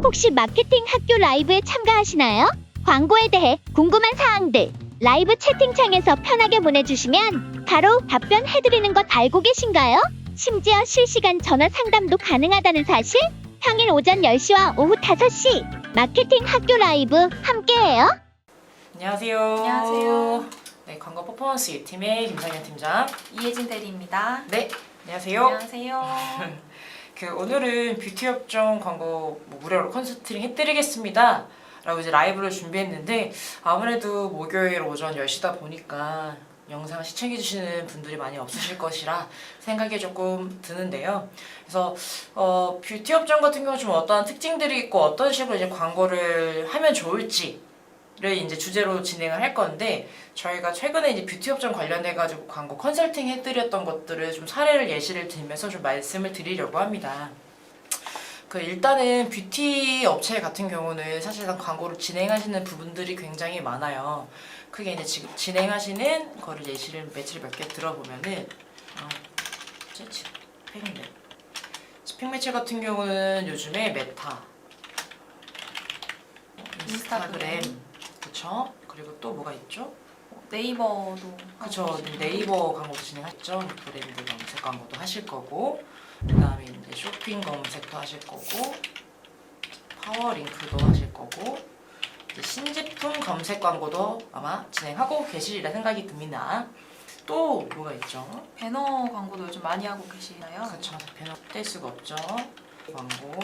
혹시 마케팅 학교 라이브에 참가하시나요? 광고에 대해 궁금한 사항들 라이브 채팅창에서 편하게 보내주시면 바로 답변해드리는 것 알고 계신가요? 심지어 실시간 전화 상담도 가능하다는 사실? 평일 오전 10시와 오후 5시 마케팅 학교 라이브 함께해요. 안녕하세요. 안녕하세요. 네, 광고 퍼포먼스 1팀의 김상현 팀장. 이혜진 대리입니다. 네, 안녕하세요. 안녕하세요. 오늘은 뷰티 업종 광고 무료로 컨설팅 해드리겠습니다. 라고 이제 라이브를 준비했는데 아무래도 목요일 오전 10시다 보니까 영상 시청해주시는 분들이 많이 없으실 것이라 생각이 조금 드는데요. 그래서 뷰티 업종 같은 경우 좀 어떠한 특징들이 있고 어떤 식으로 이제 광고를 하면 좋을지를 이제 주제로 진행을 할 건데 저희가 최근에 이제 뷰티 업종 관련해 가지고 광고 컨설팅 해드렸던 것들을 좀 사례를 예시를 들면서 좀 말씀을 드리려고 합니다. 일단은 뷰티 업체 같은 경우는 사실상 광고를 진행하시는 부분들이 굉장히 많아요. 크게 이제 지금 진행하시는 거를 예시를 매체를 몇 개 들어보면은 스펙 매체 같은 경우는 요즘에 메타, 인스타그램, 그쵸? 그리고 또 뭐가 있죠? 네이버도 그쵸. 네이버 광고도 진행하셨죠. 브랜드 검색 광고도 하실 거고, 그 다음에 이제 쇼핑 검색도 하실 거고, 파워링크도 하실 거고, 이제 신제품 검색 광고도 아마 진행하고 계시리라 생각이 듭니다. 또 뭐가 있죠? 배너 광고도 요즘 많이 하고 계시나요? 그쵸. 배너 뗄 수가 없죠. 광고.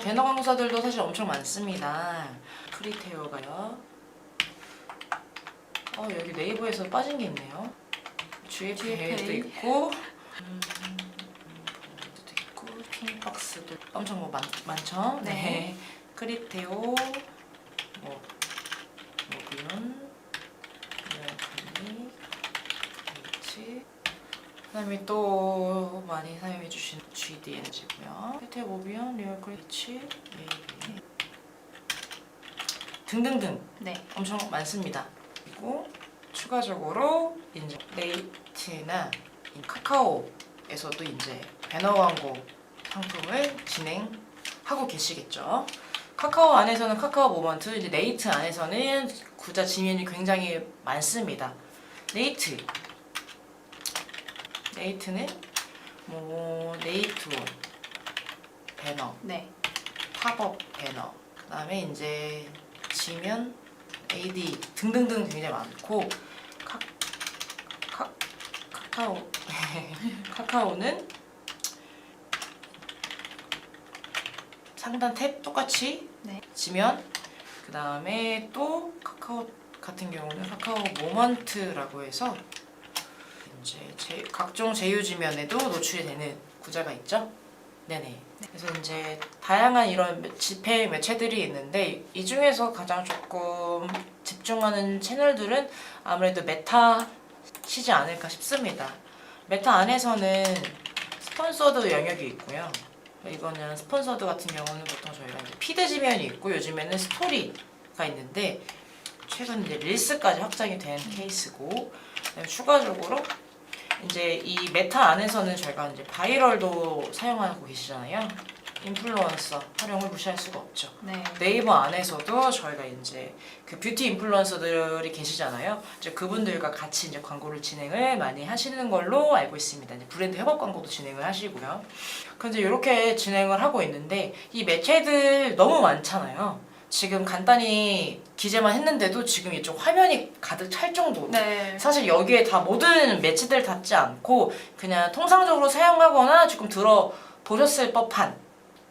배너 광고사들도 사실 엄청 많습니다. 프리테오가요. 여기 네이버에서 빠진 게 있네요. GFA도 있고, 있고, 핑박스도 엄청 많죠. 네. 크리테오, 모비온, H. 그다음에 또 많이 사용해주신 GDNG고요. 크리테오, 모비온, 리얼크리, H, 등등등. 네. 엄청 많습니다. 그리고 추가적으로 이제 레이트나 카카오에서도 이제 배너 광고 상품을 진행하고 계시겠죠. 카카오 안에서는 카카오 모먼트, 이제 레이트 안에서는 구자 지면이 굉장히 많습니다. 레이트는 네이트온 배너, 네. 팝업 배너, 그다음에 이제 지면, AD 등등등 굉장히 많고 카카오는 상단 탭 똑같이 네. 지면, 그 다음에 또 카카오 같은 경우는 카카오 모먼트라고 해서 이제 각종 제휴 지면에도 노출이 되는 구자가 있죠. 네네. 그래서 이제 다양한 이런 집회 매체들이 있는데 이 중에서 가장 조금 집중하는 채널들은 아무래도 메타시지 않을까 싶습니다. 메타 안에서는 스폰서드 영역이 있고요. 이거는 스폰서드 같은 경우는 보통 저희가 이제 피드 지면이 있고 요즘에는 스토리가 있는데 최근 이제 릴스까지 확장이 된 케이스고, 추가적으로 이제 이 메타 안에서는 저희가 이제 바이럴도 사용하고 계시잖아요. 인플루언서 활용을 무시할 수가 없죠. 네. 네이버 안에서도 저희가 이제 그 뷰티 인플루언서들이 계시잖아요. 이제 그분들과 같이 이제 광고를 진행을 많이 하시는 걸로 알고 있습니다. 이제 브랜드 협업 광고도 진행을 하시고요. 근데 이렇게 진행을 하고 있는데 이 매체들 너무 많잖아요. 지금 간단히 기재만 했는데도 지금 이쪽 화면이 가득 찰 정도로 네. 사실 여기에 다 모든 매체들 닿지 않고 그냥 통상적으로 사용하거나 조금 들어보셨을 법한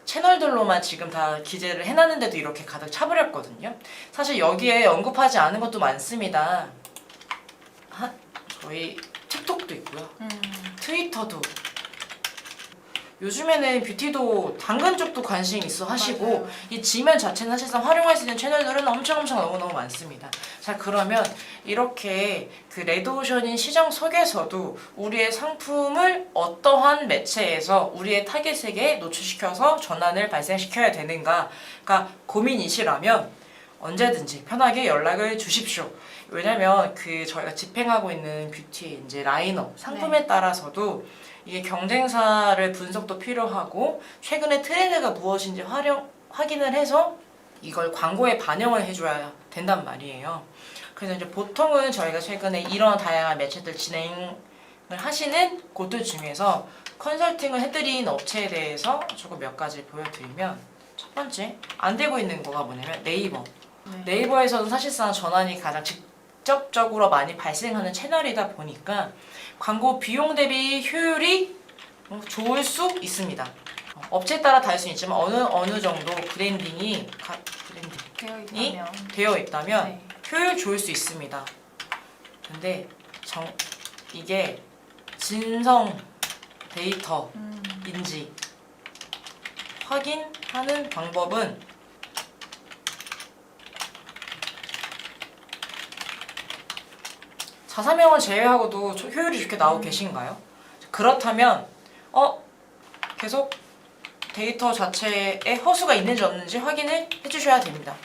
채널들로만 지금 다 기재를 해놨는데도 이렇게 가득 차버렸거든요. 사실 여기에 언급하지 않은 것도 많습니다. 저희 틱톡도 있고요. 트위터도. 요즘에는 뷰티도 당근 쪽도 관심 있어 하시고 맞아요. 이 지면 자체는 사실상 활용할 수 있는 채널들은 엄청 너무너무 많습니다. 자, 그러면 이렇게 그 레드오션인 시장 속에서도 우리의 상품을 어떠한 매체에서 우리의 타겟에게 노출시켜서 전환을 발생시켜야 되는가가 고민이시라면 언제든지 편하게 연락을 주십시오. 왜냐면 그 저희가 집행하고 있는 뷰티 이제 라인업 상품에 따라서도 이게 경쟁사를 분석도 필요하고 최근에 트렌드가 무엇인지 확인을 해서 이걸 광고에 반영을 해줘야 된단 말이에요. 그래서 이제 보통은 저희가 최근에 이런 다양한 매체들 진행을 하시는 곳들 중에서 컨설팅을 해드린 업체에 대해서 조금 몇 가지 보여드리면, 첫 번째 안 되고 있는 거가 뭐냐면 네이버. 네이버에서는 사실상 전환이 가장 직접적으로 많이 발생하는 채널이다 보니까 광고 비용 대비 효율이 좋을 수 있습니다. 업체에 따라 다를 수 있지만 어느 정도 브랜딩이 되어 있다면 네. 효율 좋을 수 있습니다. 근데 이게 진성 데이터인지 확인하는 방법은 자사명을 제외하고도 효율이 좋게 나오고 계신가요? 그렇다면 계속 데이터 자체에 허수가 있는지 없는지 확인을 해주셔야 됩니다.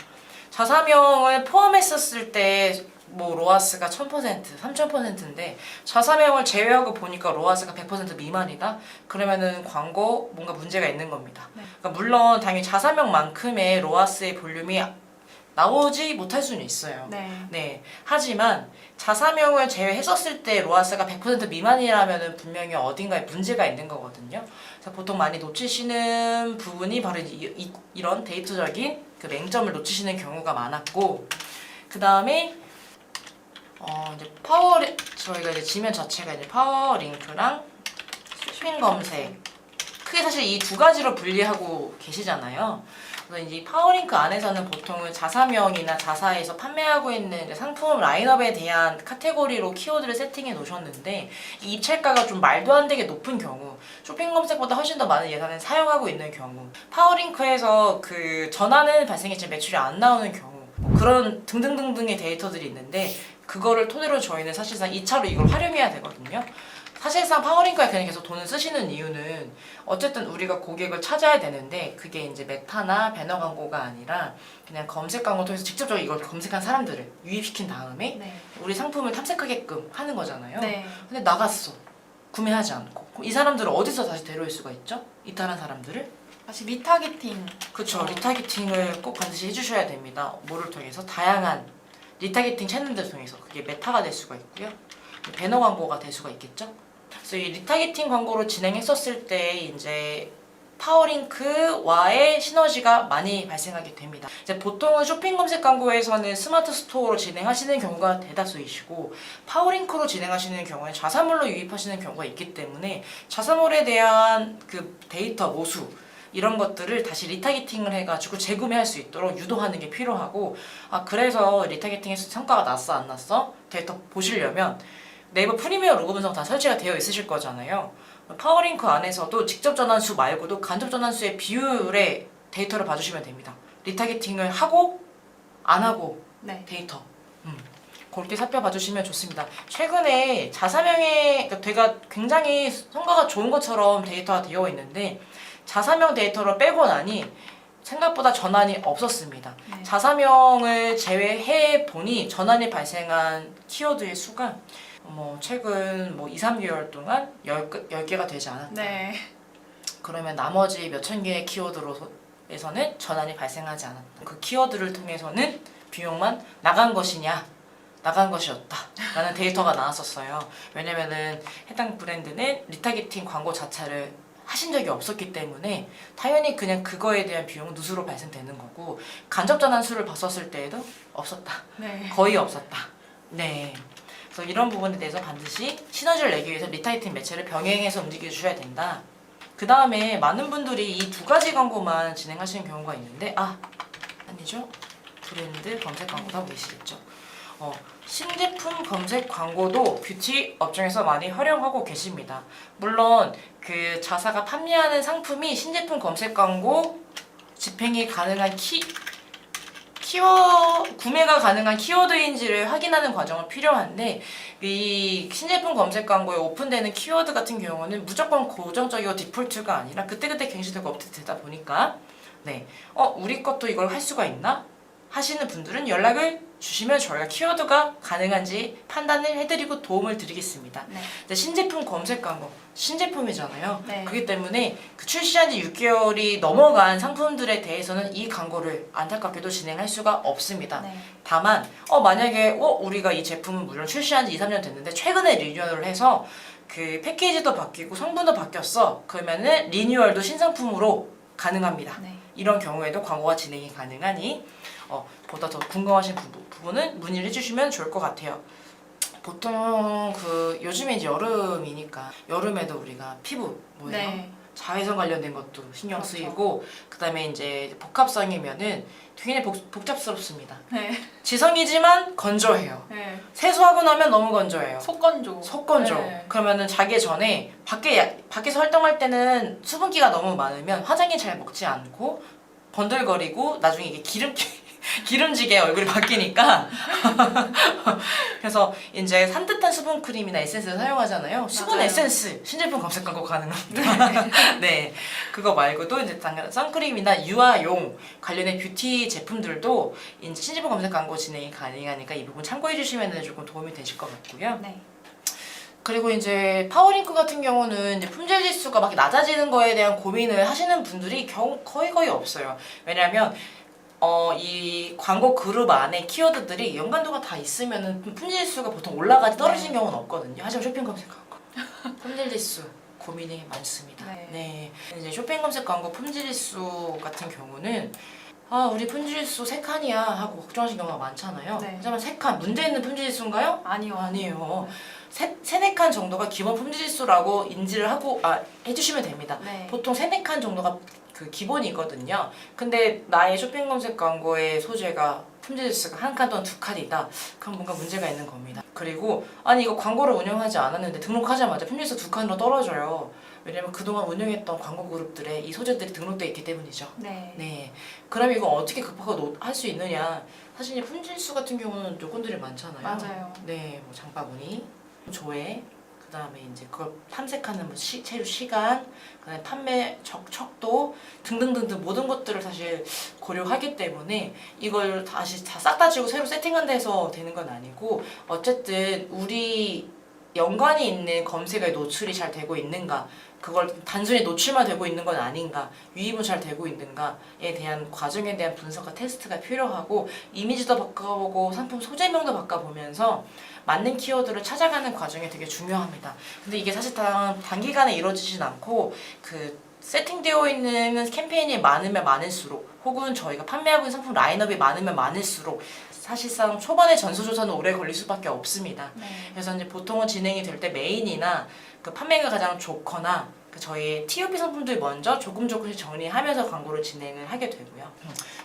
자사명을 포함했었을 때 뭐 로아스가 1000%, 3000%인데 자사명을 제외하고 보니까 로아스가 100% 미만이다? 그러면은 광고 뭔가 문제가 있는 겁니다. 그러니까 물론 당연히 자사명만큼의 로아스의 볼륨이 나오지 못할 수는 있어요. 네. 하지만 자사명을 제외했었을 때 로아스가 100% 미만이라면 분명히 어딘가에 문제가 있는 거거든요. 그래서 보통 많이 놓치시는 부분이 바로 이런 데이터적인 그 맹점을 놓치시는 경우가 많았고, 그 다음에 이제 저희가 이제 지면 자체가 이제 파워링크랑 쇼핑 검색, 크게 사실 이 두 가지로 분리하고 계시잖아요. 그래서 이제 파워링크 안에서는 보통은 자사명이나 자사에서 판매하고 있는 상품 라인업에 대한 카테고리로 키워드를 세팅해 놓으셨는데, 이 입찰가가 좀 말도 안 되게 높은 경우, 쇼핑 검색보다 훨씬 더 많은 예산을 사용하고 있는 경우, 파워링크에서 그 전환은 발생했지만 매출이 안 나오는 경우, 뭐 그런 등등등등의 데이터들이 있는데, 그거를 토대로 저희는 사실상 2차로 이걸 활용해야 되거든요. 사실상 파워링크에 그냥 계속 돈을 쓰시는 이유는 어쨌든 우리가 고객을 찾아야 되는데, 그게 이제 메타나 배너 광고가 아니라 그냥 검색 광고 통해서 직접적으로 이걸 검색한 사람들을 유입시킨 다음에 우리 상품을 탐색하게끔 하는 거잖아요. 근데 나갔어. 구매하지 않고. 그럼 이 사람들을 어디서 다시 데려올 수가 있죠? 이탈한 사람들을? 다시 리타겟팅. 그쵸. 리타겟팅을 꼭 반드시 해주셔야 됩니다. 뭐를 통해서? 다양한 리타겟팅 채널들을 통해서. 그게 메타가 될 수가 있고요. 배너 광고가 될 수가 있겠죠? 그래서 이 리타겟팅 광고를 진행했었을 때 이제 파워링크와의 시너지가 많이 발생하게 됩니다. 이제 보통은 쇼핑 검색 광고에서는 스마트 스토어로 진행하시는 경우가 대다수이시고, 파워링크로 진행하시는 경우에 자사몰로 유입하시는 경우가 있기 때문에 자사몰에 대한 그 데이터 모수, 이런 것들을 다시 리타겟팅을 해가지고 재구매할 수 있도록 유도하는 게 필요하고, 그래서 리타겟팅에서 성과가 났어 안 났어? 데이터 보시려면 네이버 프리미어 로고 분석 다 설치가 되어 있으실 거잖아요. 파워링크 안에서도 직접 전환수 말고도 간접 전환수의 비율의 데이터를 봐주시면 됩니다. 리타겟팅을 하고 안 하고 데이터 그렇게 살펴봐주시면 좋습니다. 최근에 자사명의 되가 굉장히 성과가 좋은 것처럼 데이터가 되어 있는데, 자사명 데이터를 빼고 나니 생각보다 전환이 없었습니다. 자사명을 제외해 보니 전환이 발생한 키워드의 수가 최근 2, 3개월 동안 10개가 되지 않았다. 그러면 나머지 몇천 개의 키워드로에서는 전환이 발생하지 않았다. 그 키워드를 통해서는 비용만 나간 것이냐? 나간 것이었다 라는 데이터가 나왔었어요. 왜냐면은 해당 브랜드는 리타겟팅 광고 자체를 하신 적이 없었기 때문에 당연히 그냥 그거에 대한 비용은 누수로 발생되는 거고, 간접 전환수를 봤었을 때에도 없었다. 거의 없었다. 그래서 이런 부분에 대해서 반드시 시너지를 내기 위해서 리타겟팅 매체를 병행해서 움직여 주셔야 된다. 그 다음에 많은 분들이 이 두 가지 광고만 진행하시는 경우가 있는데, 아니죠? 브랜드 검색 광고도 하고 계시겠죠. 신제품 검색 광고도 뷰티 업종에서 많이 활용하고 계십니다. 물론 그 자사가 판매하는 상품이 신제품 검색 광고 집행이 가능한 구매가 가능한 키워드인지를 확인하는 과정은 필요한데, 이 신제품 검색 광고에 오픈되는 키워드 같은 경우는 무조건 고정적이고 디폴트가 아니라 그때그때 갱신되고 업데이트되다 보니까 우리 것도 이걸 할 수가 있나? 하시는 분들은 연락을 주시면 저희가 키워드가 가능한지 판단을 해드리고 도움을 드리겠습니다. 네. 근데 신제품 검색 광고, 신제품이잖아요. 네. 그렇기 때문에 그 출시한 지 6개월이 넘어간 상품들에 대해서는 이 광고를 안타깝게도 진행할 수가 없습니다. 네. 다만 만약에 우리가 이 제품은 물론 출시한 지 2, 3년 됐는데 최근에 리뉴얼을 해서 그 패키지도 바뀌고 성분도 바뀌었어. 그러면은 리뉴얼도 신상품으로 가능합니다. 네. 이런 경우에도 광고가 진행이 가능하니 보다 더 궁금하신 부분은 문의를 해주시면 좋을 것 같아요. 보통 그 요즘에 이제 여름이니까 여름에도 우리가 피부 뭐예요? 네. 자외선 관련된 것도 신경 그렇죠. 쓰이고 그다음에 이제 복합성이면은 굉장히 복잡스럽습니다. 네. 지성이지만 건조해요. 네. 세수하고 나면 너무 건조해요. 속건조. 속건조. 네. 그러면은 자기 전에 밖에서 활동할 때는 수분기가 너무 많으면 화장이 잘 먹지 않고 번들거리고 나중에 이게 기름지게 얼굴이 바뀌니까 그래서 이제 산뜻한 수분 크림이나 에센스를 사용하잖아요. 수분 맞아요. 에센스 신제품 검색 광고 가능합니다. 네, 그거 말고도 이제 당연 선크림이나 유아용 관련된 뷰티 제품들도 이제 신제품 검색 광고 진행이 가능하니까 이 부분 참고해 주시면 조금 도움이 되실 것 같고요. 네. 그리고 이제 파워링크 같은 경우는 이제 품질 지수가 막 낮아지는 거에 대한 고민을 하시는 분들이 거의 없어요. 왜냐하면 이 광고 그룹 안에 키워드들이 연관도가 다 있으면은 품질 지수가 보통 올라가지 떨어지는 경우는 없거든요. 하지만 쇼핑 검색 광고 품질 지수 고민이 많습니다. 네. 이제 쇼핑 검색 광고 품질 지수 같은 경우는 우리 품질 지수 3칸이야 하고 걱정하시는 경우가 많잖아요. 네. 하지만 3칸 문제 있는 품질 지수인가요? 아니요. 아니에요. 세네 칸 정도가 기본 품질 지수라고 인지를 하고 해주시면 됩니다. 네. 보통 세네 칸 정도가 그 기본이거든요. 근데 나의 쇼핑 검색 광고의 소재가 품질 지수가 1칸 또는 2칸이다. 그럼 뭔가 문제가 있는 겁니다. 그리고 이거 광고를 운영하지 않았는데 등록하자마자 품질 지수 2칸으로 떨어져요. 왜냐면 그동안 운영했던 광고 그룹들에 이 소재들이 등록되어 있기 때문이죠. 네. 네. 그럼 이거 어떻게 극복하고 할 수 있느냐? 사실 이제 품질수 같은 경우는 요건들이 많잖아요. 맞아요. 네, 뭐 장바구니, 조회, 그다음에 이제 그걸 탐색하는 뭐 체류 시간, 그다음에 판매 척도 등등등등 모든 것들을 사실 고려하기 때문에 이걸 다시 싹 다 지고 새로 세팅한 데서 되는 건 아니고 어쨌든 우리 연관이 있는 검색에 노출이 잘 되고 있는가, 그걸 단순히 노출만 되고 있는 건 아닌가, 유입은 잘 되고 있는가에 대한 과정에 대한 분석과 테스트가 필요하고 이미지도 바꿔보고 상품 소재명도 바꿔보면서 맞는 키워드를 찾아가는 과정이 되게 중요합니다. 근데 이게 사실 단기간에 이루어지진 않고 그 세팅되어 있는 캠페인이 많으면 많을수록 혹은 저희가 판매하고 있는 상품 라인업이 많으면 많을수록 사실상 초반에 전수조사는 오래 걸릴 수밖에 없습니다. 네. 그래서 이제 보통은 진행이 될 때 메인이나 그 판매가 가장 좋거나 그 저희 TOP 상품들 먼저 조금씩 정리하면서 광고를 진행을 하게 되고요.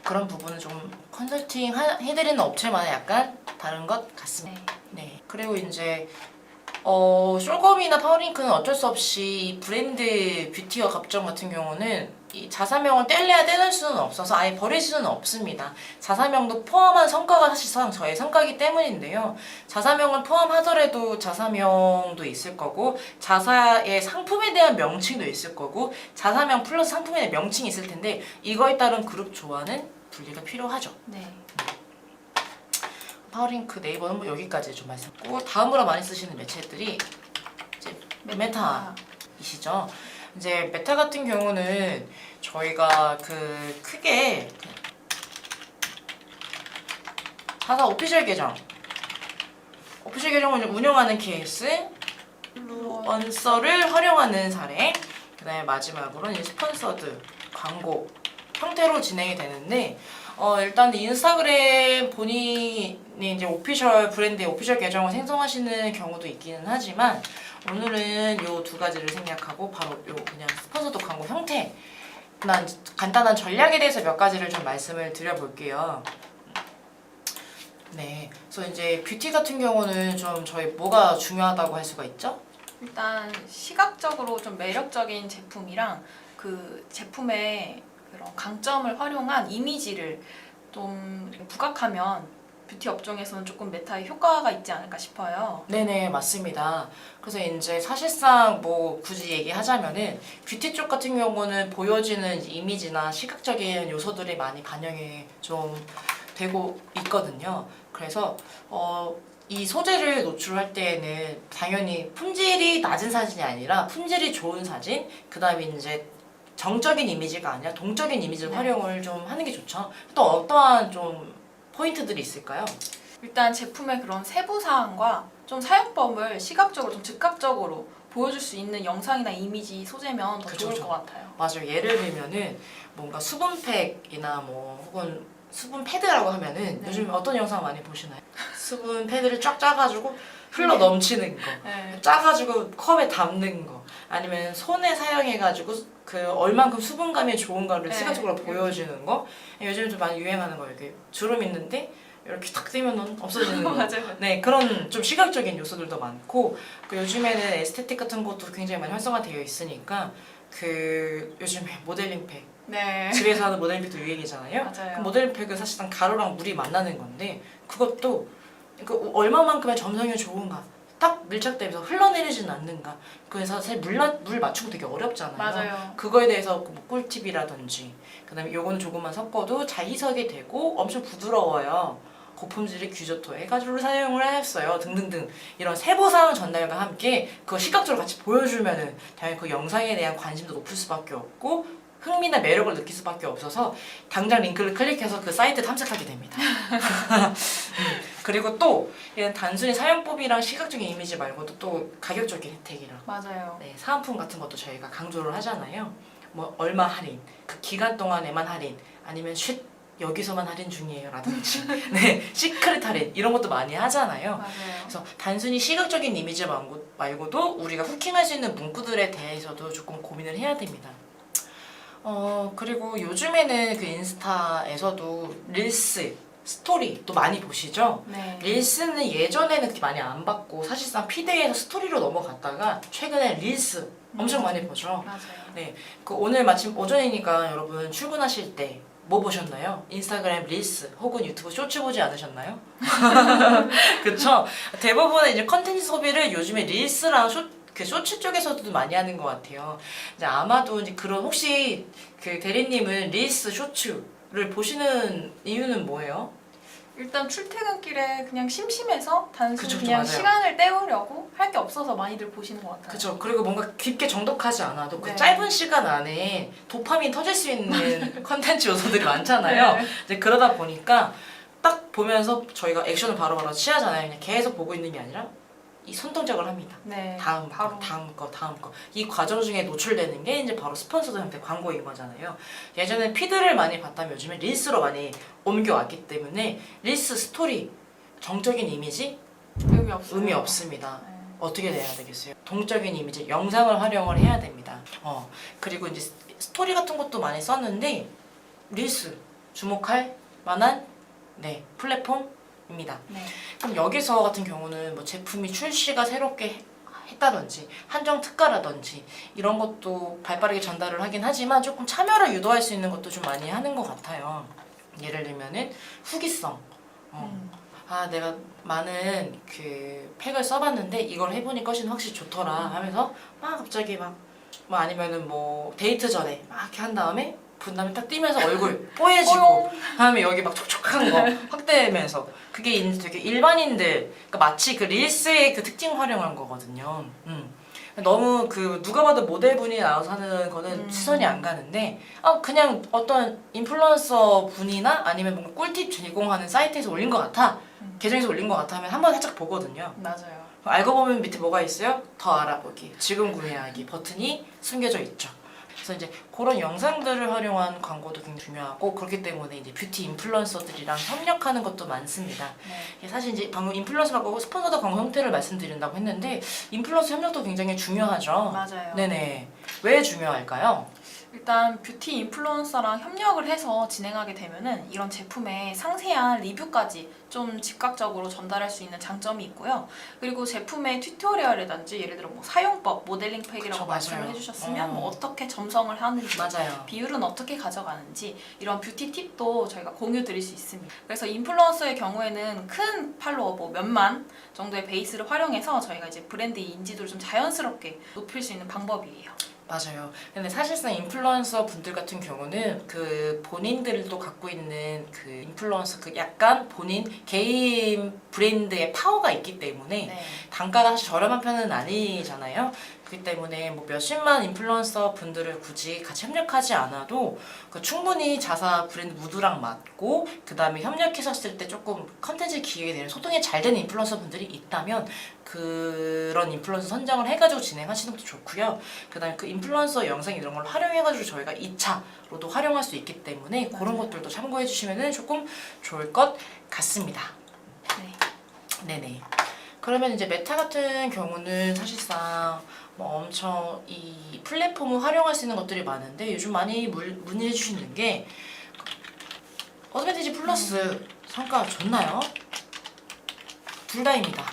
그런 부분은 좀 컨설팅 해드리는 업체마다 약간 다른 것 같습니다. 네. 그리고 이제 숄검이나 파워링크는 어쩔 수 없이 브랜드 뷰티와 갑정 같은 경우는 이 자사명을 뗄래야 떼낼 수는 없어서 아예 버릴 수는 없습니다. 자사명도 포함한 성과가 사실상 저의 성과이기 때문인데요. 자사명을 포함하더라도 자사명도 있을 거고 자사의 상품에 대한 명칭도 있을 거고 자사명 플러스 상품에 대한 명칭이 있을 텐데 이거에 따른 그룹 조화는 분리가 필요하죠. 네. 파워링크 네이버는 뭐 여기까지 좀 말씀드리고 다음으로 많이 쓰시는 매체들이 이제 메타이시죠. 이제 메타 같은 경우는 저희가 그 크게 자사 오피셜 계정을 운영하는 케이스, 인플루언서를 활용하는 사례, 그다음에 마지막으로는 이제 스폰서드 광고 형태로 진행이 되는데 일단 인스타그램 본인이 이제 오피셜 브랜드의 오피셜 계정을 생성하시는 경우도 있기는 하지만 오늘은 요 두 가지를 생략하고 바로 요 그냥 스폰서드 광고 형태 간단한 전략에 대해서 몇 가지를 좀 말씀을 드려볼게요. 네, 그래서 이제 뷰티 같은 경우는 좀 저희 뭐가 중요하다고 할 수가 있죠? 일단 시각적으로 좀 매력적인 제품이랑 그 제품의 그런 강점을 활용한 이미지를 좀 부각하면 뷰티 업종에서는 조금 메타의 효과가 있지 않을까 싶어요. 네네, 맞습니다. 그래서 이제 사실상 뭐 굳이 얘기하자면은 뷰티 쪽 같은 경우는 보여지는 이미지나 시각적인 요소들이 많이 반영이 좀 되고 있거든요. 그래서 이 소재를 노출할 때에는 당연히 품질이 낮은 사진이 아니라 품질이 좋은 사진, 그 다음에 이제 정적인 이미지가 아니라 동적인 이미지를 네. 활용을 좀 하는 게 좋죠. 또 어떠한 좀 포인트들이 있을까요? 일단 제품의 그런 세부 사항과 좀 사용법을 시각적으로 좀 즉각적으로 보여줄 수 있는 영상이나 이미지 소재면 더 그쵸, 좋을 그쵸. 것 같아요. 맞아요. 예를 들면은 뭔가 수분팩이나 뭐 혹은 수분 패드라고 하면은 네. 요즘 어떤 영상 많이 보시나요? 수분 패드를 쫙 짜가지고 흘러 넘치는 거, 네. 짜가지고 컵에 담는 거, 아니면 손에 사용해가지고 그 얼만큼 수분감이 좋은가를 네. 시각적으로 보여주는 거. 요즘 좀 많이 유행하는 거, 이렇게 주름 있는데 이렇게 탁 떼면 없어지는 거. 맞아요. 네, 그런 좀 시각적인 요소들도 많고, 그 요즘에는 에스테틱 같은 것도 굉장히 많이 활성화되어 있으니까 그 요즘에 모델링팩, 네. 집에서 하는 모델링팩도 유행이잖아요. 맞아요. 그 모델링팩은 사실상 가루랑 물이 만나는 건데 그것도 그 얼마만큼의 점성이 좋은가, 딱 밀착되면서 흘러내리지는 않는가. 그래서 사실 물 맞추고 되게 어렵잖아요. 맞아요. 그거에 대해서 뭐 꿀팁이라든지, 그다음에 요거는 조금만 섞어도 잘 희석이 되고 엄청 부드러워요. 고품질의 규조토에 가루를 사용을 했어요. 등등등 이런 세부사항 전달과 함께 그거 시각적으로 같이 보여주면은 당연히 그 영상에 대한 관심도 높을 수밖에 없고 흥미나 매력을 느낄 수밖에 없어서 당장 링크를 클릭해서 그 사이트 탐색하게 됩니다. 그리고 또 이런 단순히 사용법이랑 시각적인 이미지 말고도 또 가격적인 혜택이랑 맞아요. 네, 사은품 같은 것도 저희가 강조를 하잖아요. 뭐 얼마 할인, 그 기간 동안에만 할인, 아니면 쉿 여기서만 할인 중이에요 라든지 네, 시크릿 할인 이런 것도 많이 하잖아요. 맞아요. 그래서 단순히 시각적인 이미지 말고도 우리가 후킹할 수 있는 문구들에 대해서도 조금 고민을 해야 됩니다. 그리고 요즘에는 그 인스타에서도 릴스, 스토리 또 많이 보시죠? 네. 릴스는 예전에는 그렇게 많이 안 봤고 사실상 피드에서 스토리로 넘어갔다가 최근에 릴스 엄청 많이 보죠. 맞아요. 그 오늘 마침 오전이니까 여러분 출근하실 때 뭐 보셨나요? 인스타그램 릴스 혹은 유튜브 쇼츠 보지 않으셨나요? 그쵸? 대부분의 이제 컨텐츠 소비를 요즘에 릴스랑 그 쇼츠 쪽에서도 많이 하는 것 같아요. 이제 아마도 이제 그런 혹시 그 대리님은 릴스, 쇼츠를 보시는 이유는 뭐예요? 일단 출퇴근길에 그냥 심심해서 단순히 그쵸, 그냥 맞아요. 시간을 때우려고 할 게 없어서 많이들 보시는 것 같아요. 그쵸. 그리고 뭔가 깊게 정독하지 않아도 그 네. 짧은 시간 안에 도파민 터질 수 있는 컨텐츠 요소들이 많잖아요. 네. 이제 그러다 보니까 딱 보면서 저희가 액션을 바로바로 취하잖아요. 그냥 계속 보고 있는 게 아니라 이 손동작을 합니다. 네. 다음 바로. 거, 다음 거, 다음 거. 이 과정 중에 노출되는 게 이제 바로 스폰서드 형태 광고인 거잖아요. 예전에 피드를 많이 봤다면 요즘에 릴스로 많이 옮겨왔기 때문에 릴스 스토리, 정적인 이미지 의미 없어요. 의미 없습니다. 네. 어떻게 돼야 되겠어요? 동적인 이미지, 영상을 활용을 해야 됩니다. 그리고 이제 스토리 같은 것도 많이 썼는데 릴스 주목할 만한 플랫폼입니다. 네. 그럼 여기서 같은 경우는 뭐 제품이 출시가 새롭게 했다든지 한정 특가라든지 이런 것도 발빠르게 전달을 하긴 하지만 조금 참여를 유도할 수 있는 것도 좀 많이 하는 것 같아요. 예를 들면은 후기성. 내가 많은 그 팩을 써봤는데 이걸 해보니까 훨씬 확실히 좋더라 하면서 막 갑자기 뭐 아니면은 뭐 데이트 전에 막 이렇게 한 다음에 분담이 딱 뛰면서 얼굴 뽀얘지고 다음에 여기 막 촉촉한 거 확대되면서 그게 이제 되게 일반인들, 그러니까 마치 그 릴스의 그 특징 활용한 거거든요. 너무 그 누가 봐도 모델분이 나와서 하는 거는 시선이 안 가는데 그냥 어떤 인플루언서 분이나 아니면 뭔가 꿀팁 제공하는 사이트에서 올린 것 같아, 계정에서 올린 것 같아 하면 한번 살짝 보거든요. 맞아요. 알고 보면 밑에 뭐가 있어요? 더 알아보기, 지금 구매하기 버튼이 숨겨져 있죠. 그래서 이제 그런 영상들을 활용한 광고도 굉장히 중요하고, 그렇기 때문에 이제 뷰티 인플루언서들이랑 협력하는 것도 많습니다. 네. 사실 이제 방금 인플루언서 광고, 스폰서드 광고 형태를 말씀드린다고 했는데 인플루언서 협력도 굉장히 중요하죠. 맞아요. 네네. 왜 중요할까요? 일단 뷰티 인플루언서랑 협력을 해서 진행하게 되면은 이런 제품의 상세한 리뷰까지 좀 즉각적으로 전달할 수 있는 장점이 있고요. 그리고 제품의 튜토리얼이라든지 예를 들어 뭐 사용법, 모델링 팩이라고 그쵸, 말씀을 맞아요. 해주셨으면 뭐 어떻게 점성을 하는지, 맞아요. 비율은 어떻게 가져가는지 이런 뷰티 팁도 저희가 공유 드릴 수 있습니다. 그래서 인플루언서의 경우에는 큰 팔로워 뭐 몇만 정도의 베이스를 활용해서 저희가 이제 브랜드 인지도를 좀 자연스럽게 높일 수 있는 방법이에요. 맞아요. 근데 사실상 인플루언서 분들 같은 경우는 그 본인들도 갖고 있는 그 인플루언서 그 약간 본인 개인 브랜드의 파워가 있기 때문에 네. 단가가 사실 저렴한 편은 아니잖아요. 그렇기 때문에 뭐 몇십만 인플루언서 분들을 굳이 같이 협력하지 않아도 그 충분히 자사 브랜드 무드랑 맞고 그 다음에 협력했었을 때 조금 컨텐츠 기획이 되는 소통이 잘 되는 인플루언서 분들이 있다면 그런 인플루언서 선정을 해가지고 진행하시는 것도 좋고요. 그 다음에 그 인플루언서 영상 이런 걸 활용해가지고 저희가 2차로도 활용할 수 있기 때문에 그런 것들도 참고해 주시면 조금 좋을 것 같습니다. 네. 네네. 그러면 이제 메타 같은 경우는 사실상 뭐 엄청 이 플랫폼을 활용할 수 있는 것들이 많은데 요즘 많이 문의해 주시는 게 어드밴티지 플러스 성과가 좋나요? 둘 다입니다.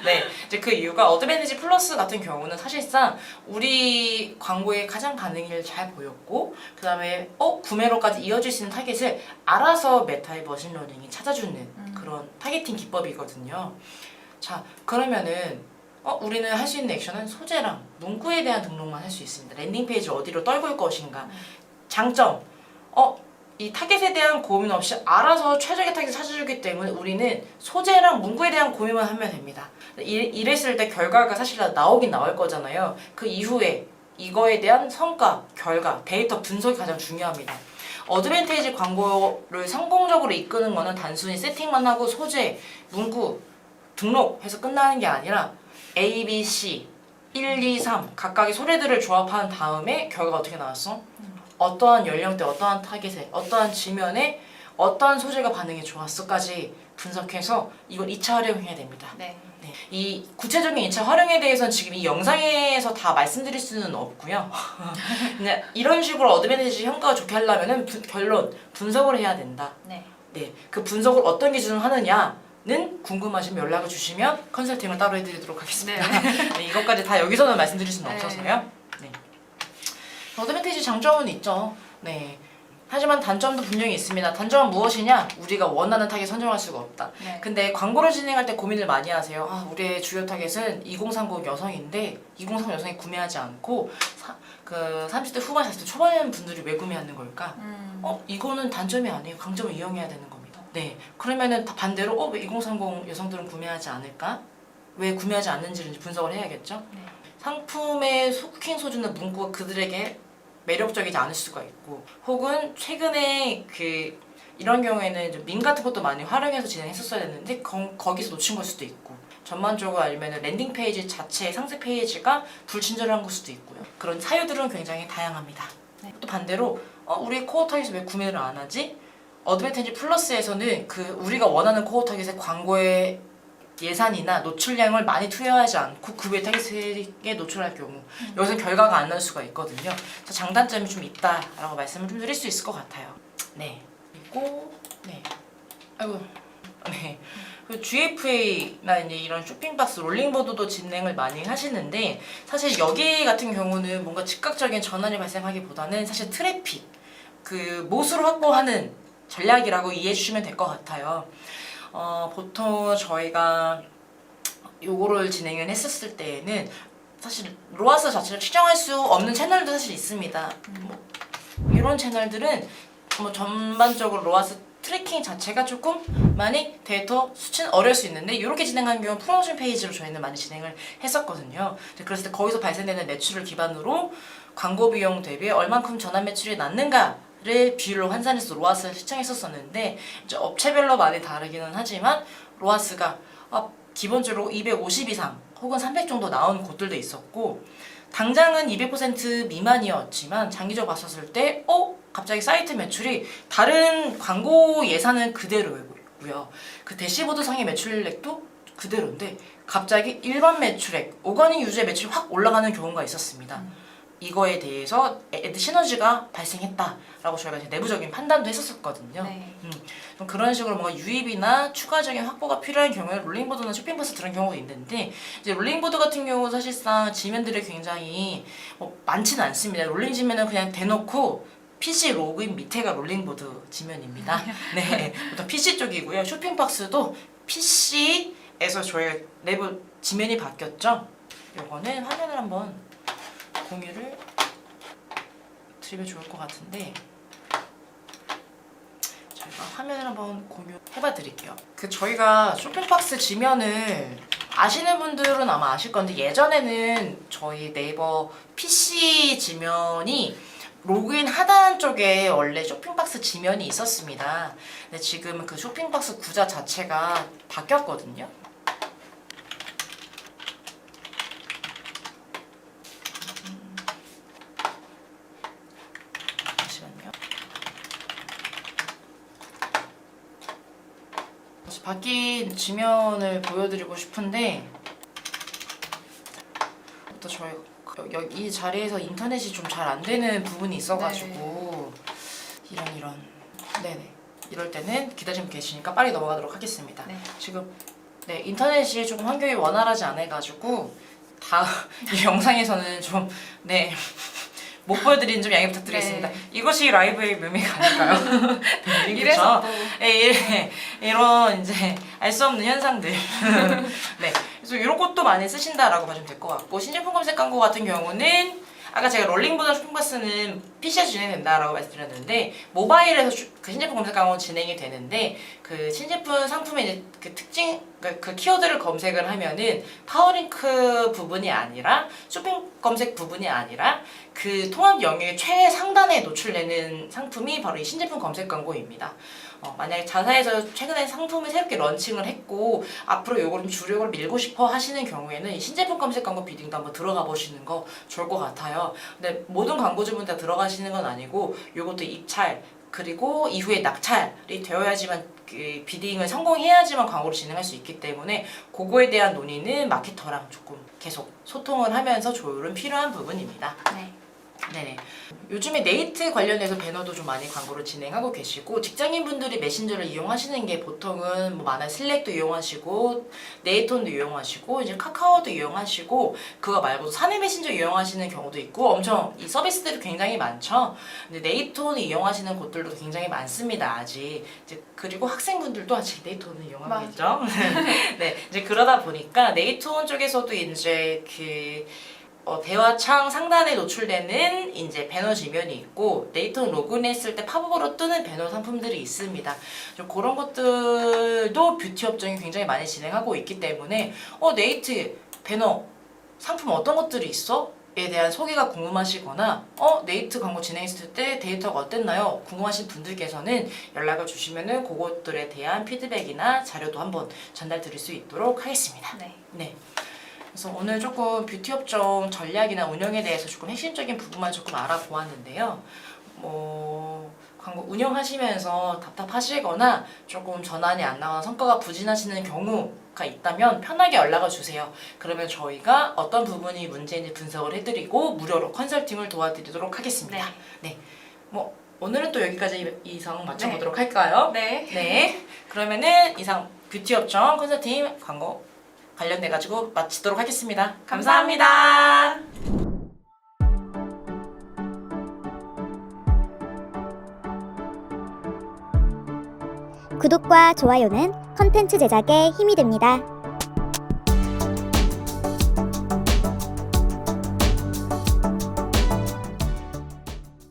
네, 이제 그 이유가 어드밴티지 플러스 같은 경우는 사실상 우리 광고에 가장 반응이 잘 보였고 그 다음에 구매로까지 이어질 수 있는 타겟을 알아서 메타의 머신러닝이 찾아주는 그런 타겟팅 기법이거든요. 자, 그러면은 우리는 할 수 있는 액션은 소재랑 문구에 대한 등록만 할 수 있습니다. 랜딩 페이지 어디로 떨굴 것인가. 장점, 이 타겟에 대한 고민 없이 알아서 최적의 타겟을 찾아주기 때문에 우리는 소재랑 문구에 대한 고민만 하면 됩니다. 이랬을 때 결과가 사실 나오긴 나올 거잖아요. 그 이후에 이거에 대한 성과, 결과, 데이터 분석이 가장 중요합니다. 어드밴티지 광고를 성공적으로 이끄는 거는 단순히 세팅만 하고 소재, 문구, 등록해서 끝나는 게 아니라 A, B, C 1, 2, 3 각각의 소재들을 조합한 다음에 결과가 어떻게 나왔어? 어떠한 연령대, 어떠한 타겟에, 어떠한 지면에 어떠한 소재가 반응이 좋았어까지 분석해서 이걸 2차 활용해야 됩니다. 네. 네. 이 구체적인 2차 활용에 대해서는 지금 이 영상에서 다 말씀드릴 수는 없고요. 그냥 이런 식으로 어드밴티지 성과가 좋게 하려면은 결론, 분석을 해야 된다. 네. 네. 그 분석을 어떤 기준으로 하느냐는 궁금하시면 연락을 주시면 컨설팅을 따로 해드리도록 하겠습니다. 네, 이것까지 다 여기서는 말씀드릴 수는 네. 없어서요. 네. 어드밴티지 장점은 있죠. 네. 하지만 단점도 분명히 있습니다. 단점은 무엇이냐? 우리가 원하는 타겟 선정할 수가 없다. 네. 근데 광고를 진행할 때 고민을 많이 하세요. 우리의 주요 타겟은 2030 여성인데 2030 여성이 구매하지 않고 30대 후반, 40대 초반 분들이 왜 구매하는 걸까? 이거는 단점이 아니에요. 강점을 이용해야 되는 겁니다. 네. 그러면은 반대로 왜 2030 여성들은 구매하지 않을까? 왜 구매하지 않는지를 분석을 해야겠죠. 네. 상품의 후킹 소주는 문구가 그들에게 매력적이지 않을 수가 있고 혹은 최근에 이런 경우에는 이제 밈 같은 것도 많이 활용해서 진행했었어야 했는데 거기서 놓친 걸 수도 있고 전반적으로 아니면 랜딩 페이지 자체의 상세 페이지가 불친절한 걸 수도 있고요. 그런 사유들은 굉장히 다양합니다. 네. 또 반대로 우리 코어 타겟이 왜 구매를 안 하지? 어드밴티지 플러스에서는 우리가 원하는 코어 타겟의 광고에 예산이나 노출량을 많이 투여하지 않고 그 외 타겟에 노출할 경우 여기서 결과가 안 날 수가 있거든요. 그래서 장단점이 좀 있다라고 말씀을 좀 드릴 수 있을 것 같아요. 네. 그리고 네. 그 GFA나 이제 이런 쇼핑박스 롤링보드도 진행을 많이 하시는데 사실 여기 같은 경우는 뭔가 즉각적인 전환이 발생하기보다는 사실 트래픽 못으로 확보하는 전략이라고 이해해 주시면 될 것 같아요. 보통 저희가 요거를 진행을 했었을 때에는 사실 로아스 자체를 측정할 수 없는 채널도 사실 있습니다. 이런 채널들은 전반적으로 로아스 트래킹 자체가 조금 많이 데이터 수치는 어려울 수 있는데 이렇게 진행하는 경우는 프로모션 페이지로 저희는 많이 진행을 했었거든요. 그랬을 때 거기서 발생되는 매출을 기반으로 광고 비용 대비 얼만큼 전환 매출이 났는가를 비율로 환산해서 로아스를 측정했었었는데 이제 업체별로 많이 다르기는 하지만 로아스가 기본적으로 250 이상 혹은 300 정도 나온 곳들도 있었고 당장은 200% 미만이었지만 장기적으로 봤었을 때 갑자기 사이트 매출이 다른 광고 예산은 그대로고요. 그 대시보드 상의 매출액도 그대로인데 갑자기 일반 매출액, 오가닉 유저의 매출이 확 올라가는 경우가 있었습니다. 이거에 대해서 애드 시너지가 발생했다라고 저희가 이제 내부적인 판단도 했었거든요. 네. 그런 식으로 뭔가 유입이나 추가적인 확보가 필요한 경우에 롤링보드나 쇼핑박스 그런 경우가 있는데 이제 롤링보드 같은 경우 사실상 지면들이 굉장히 많지는 않습니다. 롤링 지면은 그냥 대놓고 PC 로그인 밑에가 롤링보드 지면입니다. 네, 보통 PC 쪽이고요. 쇼핑박스도 PC에서 저희 내부 지면이 바뀌었죠. 요거는 화면을 한번 공유를 드리면 좋을 것 같은데 저희가 화면을 한번 공유해봐 드릴게요. 저희가 쇼핑박스 지면을 아시는 분들은 아마 아실 건데 예전에는 저희 네이버 PC 지면이 로그인 하단 쪽에 원래 쇼핑박스 지면이 있었습니다. 근데 지금은 그 쇼핑박스 구자 자체가 바뀌었거든요. 잠시만요. 바뀐 지면을 보여드리고 싶은데 또 저희 이 자리에서 인터넷이 좀 잘 안 되는 부분이 있어가지고 이런 네네 이럴 때는 기다리고 계시니까 빨리 넘어가도록 하겠습니다. 네. 지금 네 인터넷이 조금 환경이 원활하지 않아가지고 이 영상에서는 좀 못 보여드리는 좀 양해 부탁드리겠습니다. 네. 이것이 라이브의 묘미가 아닐까요? 이래서 또 이런 이제 알 수 없는 현상들. 네, 그래서 이런 것도 많이 쓰신다라고 봐주면 될 것 같고 신제품 검색 광고 같은 경우는 아까 제가 롤링 버전 쇼핑박스는 PC에서 진행된다라고 말씀드렸는데 모바일에서 그 신제품 검색 광고는 진행이 되는데 그 신제품 상품의 이제 그 특징 그 키워드를 검색을 하면은 파워링크 부분이 아니라 쇼핑 검색 부분이 아니라 그 통합 영역의 최상단에 노출되는 상품이 바로 이 신제품 검색 광고입니다. 만약에 자사에서 최근에 상품을 새롭게 런칭을 했고 앞으로 요걸 좀 주력으로 밀고 싶어 하시는 경우에는 이 신제품 검색 광고 비딩도 한번 들어가 보시는 거 좋을 것 같아요. 근데 모든 광고주분 다 들어가시는 건 아니고 요것도 입찰 그리고 이후에 낙찰이 되어야지만 그 비딩을 성공해야지만 광고를 진행할 수 있기 때문에 그거에 대한 논의는 마케터랑 조금 계속 소통을 하면서 조율은 필요한 부분입니다. 네. 네네. 요즘에 네이트 관련해서 배너도 좀 많이 광고를 진행하고 계시고 직장인분들이 메신저를 이용하시는 게 보통은 뭐 많아요. 슬랙도 이용하시고 네이톤도 이용하시고 이제 카카오도 이용하시고 그거 말고도 사내 메신저 이용하시는 경우도 있고 엄청 이 서비스들이 굉장히 많죠. 근데 네이톤 이용하시는 곳들도 굉장히 많습니다. 아직 이제 그리고 학생분들도 아직 네이톤을 이용하고 있죠. 네, 이제 그러다 보니까 네이톤 쪽에서도 이제 대화창 상단에 노출되는 이제 배너 지면이 있고 네이톤 로그인했을 때 팝업으로 뜨는 배너 상품들이 있습니다. 좀 그런 것들도 뷰티 업종이 굉장히 많이 진행하고 있기 때문에 네이트 배너 상품 어떤 것들이 있어? 에 대한 소개가 궁금하시거나 네이트 광고 진행했을 때 데이터가 어땠나요? 궁금하신 분들께서는 연락을 주시면은 그것들에 대한 피드백이나 자료도 한번 전달 드릴 수 있도록 하겠습니다. 네. 그래서 오늘 조금 뷰티 업종 전략이나 운영에 대해서 조금 핵심적인 부분만 조금 알아보았는데요. 광고 운영하시면서 답답하시거나 조금 전환이 안 나거나 성과가 부진하시는 경우가 있다면 편하게 연락을 주세요. 그러면 저희가 어떤 부분이 문제인지 분석을 해드리고 무료로 컨설팅을 도와드리도록 하겠습니다. 네. 오늘은 또 여기까지 이상 마쳐보도록 할까요? 네. 그러면은 이상 뷰티 업종 컨설팅 광고 관련돼가지고 마치도록 하겠습니다. 감사합니다. 구독과 좋아요는 컨텐츠 제작에 힘이 됩니다.